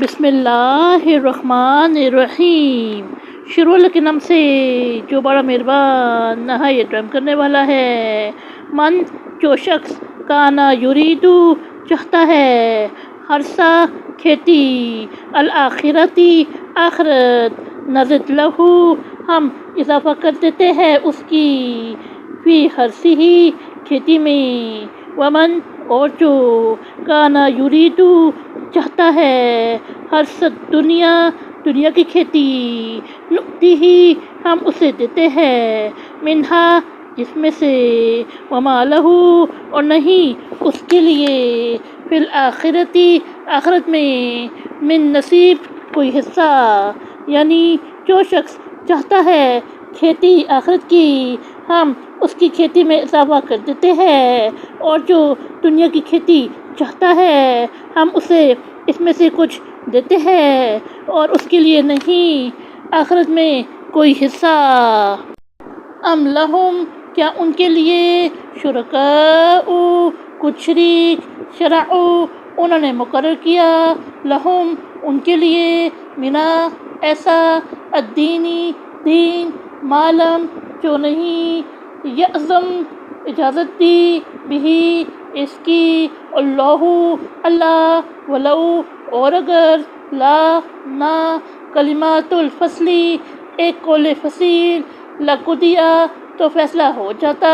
بسم اللہ الرحمن الرحیم، شروع اللہ کے نام سے جو بڑا مہربان نہایت رحم کرنے والا ہے۔ من جو شخص کانا یریدو چاہتا ہے، ہرسا کھیتی، الآخرتی آخرت، نزد لہو ہم اضافہ کر دیتے ہیں اس کی، فی ہرسی ہی کھیتی میں، ومن اور جو کانا یریدو چاہتا ہے، ہرست دنیا دنیا کی کھیتی، نؤتی ہی ہم اسے دیتے ہیں، منہا جس میں سے، وما لہو اور نہیں اس کے لیے، فی الآخرتی آخرت میں، من نصیب کوئی حصہ، یعنی جو شخص چاہتا ہے کھیتی آخرت کی، ہم اس کی کھیتی میں اضافہ کر دیتے ہیں، اور جو دنیا کی کھیتی چاہتا ہے ہم اسے اس میں سے کچھ دیتے ہیں، اور اس کے لیے نہیں آخرت میں کوئی حصہ۔ ام لہم کیا ان کے لیے، شرکاء کچھ شریک، شرعوا انہوں نے مقرر کیا، لہم ان کے لیے، منا ایسا، الدینی دین، معلوم جو نہیں، یعظم اجازت دی، بھی اس کی، اللہ اللہ، ولو اور اگر، لا نہ، کلمات الفصل ایک قول فصیل، لقضیا تو فیصلہ ہو جاتا،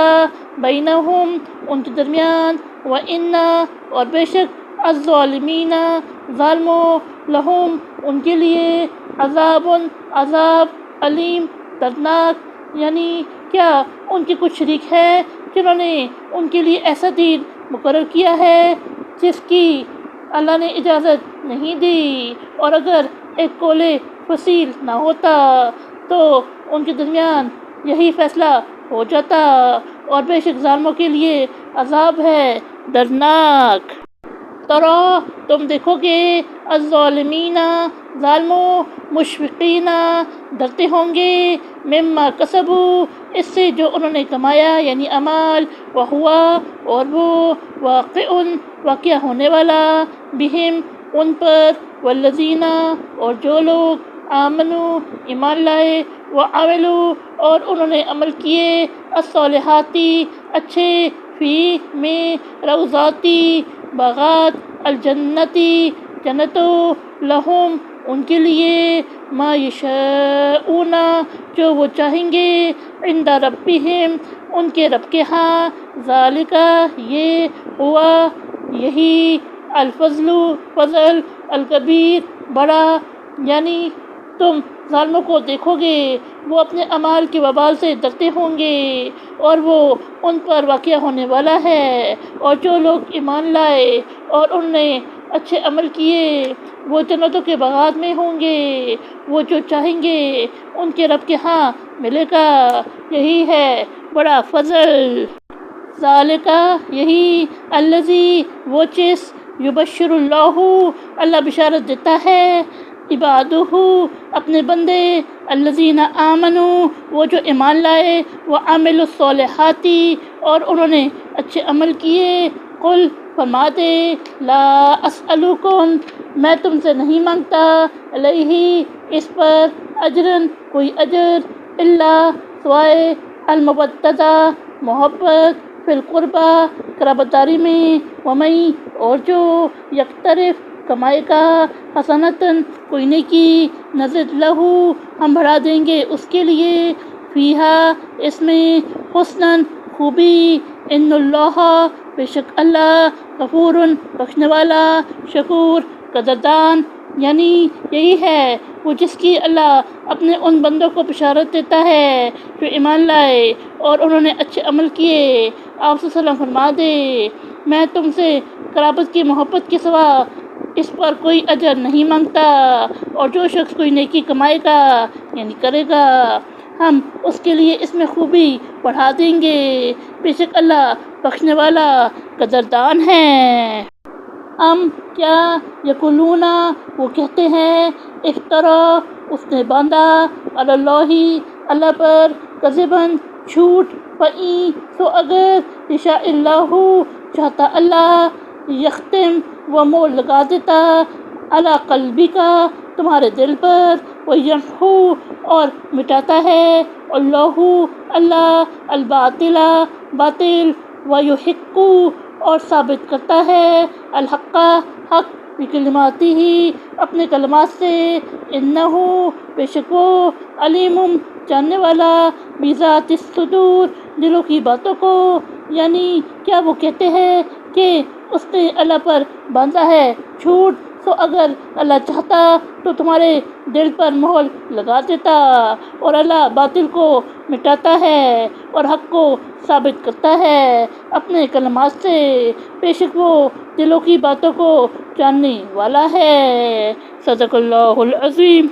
بینہم ان کے درمیان، وإن اور بے شک، الظالمین ظالموں، لہم ان کے لیے، عذاب عذاب، علیم دردناک، یعنی کیا ان کے کچھ شریک ہے جنہوں نے ان کے لیے ایسا دین مقرر کیا ہے جس کی اللہ نے اجازت نہیں دی، اور اگر ایک قول فصیل نہ ہوتا تو ان کے درمیان یہی فیصلہ ہو جاتا، اور بے شک ظالموں کے لیے عذاب ہے دردناک۔ ترا تم دیکھو گے، الظالمین ظالموں، مشفقین ڈرتے ہوں گے، مما کسبوا اس سے جو انہوں نے کمایا، یعنی اعمال، وہوا اور وہ، واقع واقع ہونے والا، بہم ان پر، والذین اور جو لوگ، آمنوا ایمان لائے، وعملوا اور انہوں نے عمل کیے، الصالحات اچھے، فی میں، روضاتی باغات، الجنتی جنتوں، لہم ان کے لیے، ما یشاءون جو وہ چاہیں گے، عند ربہم ان کے رب کے ہاں، ذالک یہ، ہوا یہی، الفضل فضل، الکبیر بڑا، یعنی تم ظالموں کو دیکھو گے وہ اپنے اعمال کے وبال سے ڈرتے ہوں گے اور وہ ان پر واقع ہونے والا ہے، اور جو لوگ ایمان لائے اور ان نے اچھے عمل کیے وہ جنتوں کے باغات میں ہوں گے، وہ جو چاہیں گے ان کے رب کے ہاں ملے گا، یہی ہے بڑا فضل۔ ذالک یہی، الذی وہ چیز، یبشر اللہ اللہ بشارت دیتا ہے، عبادہ اپنے بندے، الذین آمنوا وہ جو ایمان لائے، وعملوا الصالحات اور انہوں نے اچھے عمل کیے، قل فرما دے، لا اسألکم میں تم سے نہیں مانگتا، علیہ اس پر، اجرن کوئی اجر، الا سوائے، المودۃ محبت، فی القربى قرابتداری میں، ومن اور جو، یقترف کمائے گا، حسنۃ کوئی نیکی، نزد لہو ہم بڑھا دیں گے اس کے لیے، فیہا اس میں، حسنا خوبی، ان اللہ بے شک اللہ، غفور بخشنے والا، شکور قدردان، یعنی یہی ہے وہ جس کی اللہ اپنے ان بندوں کو بشارت دیتا ہے جو ایمان لائے اور انہوں نے اچھے عمل کیے۔ آپ صلی اللہ علیہ وسلم فرما دے، میں تم سے قرابت کی محبت کے سوا اس پر کوئی اجر نہیں مانگتا، اور جو شخص کوئی نیکی کمائے گا یعنی کرے گا ہم اس کے لیے اس میں خوبی بڑھا دیں گے، بے شک اللہ بخشنے والا قدردان ہے۔ ام کیا، یقولون وہ کہتے ہیں، افترا اس نے باندھا، علی اللہ اللہ پر، کذباً جھوٹ، فإن سو اگر، یشاء اللہ چاہتا اللہ، یختم وہ مور لگا دیتا، علی قلبک تمہارے دل پر، ویمحو اور مٹاتا ہے، اللہ اللہ الباطل باطل، ویحق اور ثابت کرتا ہے، الحق حق بکلماتہ اپنے کلمات سے، انہ بے شک وہ علیم جاننے والا بذات الصدور دلوں کی باتوں کو، یعنی کیا وہ کہتے ہیں کہ اس نے اللہ پر باندھا ہے جھوٹ، تو اگر اللہ چاہتا تو تمہارے دل پر مہر لگا دیتا، اور اللہ باطل کو مٹاتا ہے اور حق کو ثابت کرتا ہے اپنے کلمات سے، بے شک وہ دلوں کی باتوں کو جاننے والا ہے۔ صدق اللہ العظیم۔